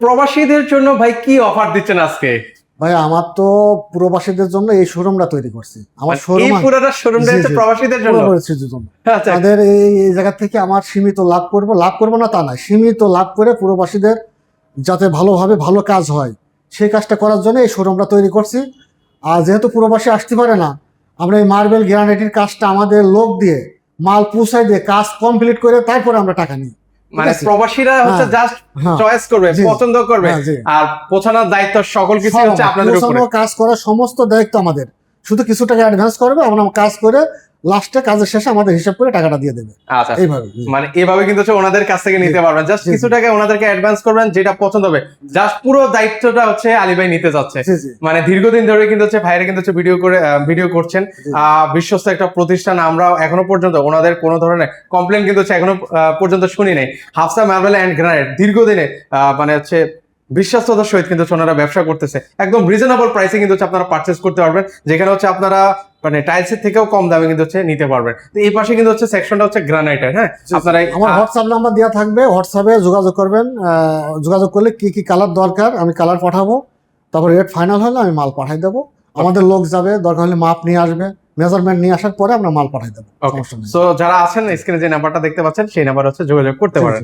প্রবাসীদের জন্য ভাই কি অফার দিচ্ছেন আজকে? ভাই আমার তো প্রবাসীদের জন্য এই শোরুমটা তৈরি করছি। আমার এই শোরুম পুরোটা শোরুমটা হচ্ছে প্রবাসীদের জন্য। আচ্ছা, তাদের এই জায়গা থেকে আমার সীমিত লাভ করবো না তা না, সীমিত লাভ করে প্রবাসীদের যাতে ভালোভাবে ভালো কাজ হয় সেই কাজটা করার জন্য এই শোরুমটা তৈরি করছি। আর যেহেতু প্রবাসী আসতে পারে না, আমরা এই মার্বেল গ্রানাইটের কাজটা আমাদের লোক দিয়ে মাল পৌঁছায় দিয়ে কাজ কমপ্লিট করে তারপরে আমরা টাকা নিই। মানে প্রবাসীরা হচ্ছে জাস্ট চয়েস করবে, পছন্দ করবে, আর পৌঁছানোর দায়িত্ব সকল কিছু হচ্ছে আপনাদের উপরে। কাজ করার সমস্ত দায়িত্ব আমাদের, শুধু কিছু টাকা অ্যাডভান্স করবে, আমরা কাজ করে লাস্টে কাজের শেষে আমাদের হিসাব করে টাকাটা দিয়ে দেবে। আচ্ছা, এইভাবে মানে এভাবে কিন্তু হচ্ছে ওনাদের কাছ থেকে নিতে পারবেন। জাস্ট কিছু টাকা ওনাদেরকে অ্যাডভান্স করবেন, যেটা পছন্দ হবে। জাস্ট পুরো দায়িত্বটা হচ্ছে আলী ভাই নিতে যাচ্ছে। মানে দীর্ঘদিন ধরে কিন্তু হচ্ছে ভাইরা কিন্তু হচ্ছে ভিডিও করছেন। বিশ্বস্ত একটা প্রতিষ্ঠান। আমরা এখনো পর্যন্ত ওনাদের কোনো ধরনের কমপ্লেন কিন্তু হচ্ছে এখনো পর্যন্ত শুনি নাই। হাফসা মার্বেল এন্ড গ্রানাইট দীর্ঘদিনে মানে হচ্ছে বিশ্বস্ততার সহিত কিন্তু ওনারা ব্যবসা করতেছে। একদম রিজনেবল প্রাইসে কিন্তু হচ্ছে আপনারা পারচেস করতে পারবেন, যেখানে হচ্ছে আপনারা মানে টাইলসের থেকেও কম দামে কিন্তু হচ্ছে নিতে পারবেন। তো এই পাশে কিন্তু হচ্ছে সেকশনটা হচ্ছে গ্রানাইটের। হ্যাঁ, আপনারা আমার হোয়াটসঅ্যাপ নাম্বার দেওয়া থাকবে, হোয়াটসঅ্যাপে যোগাযোগ করবেন। যোগাযোগ করলে কি কি কালার দরকার আমি কালার পাঠাবো, তারপর রেট ফাইনাল হলে আমি মাল পাঠাই দেবো। আমাদের লোক যাবে, দরকার হলে মাপ নিয়ে আসবে, মেজারমেন্ট নিয়ে আসার পরে আমরা মাল পাঠাই দেবো। সো যারা আছেন স্ক্রিনে যে নাম্বারটা দেখতে পাচ্ছেন সেই নাম্বার হচ্ছে যোগাযোগ করতে পারেন।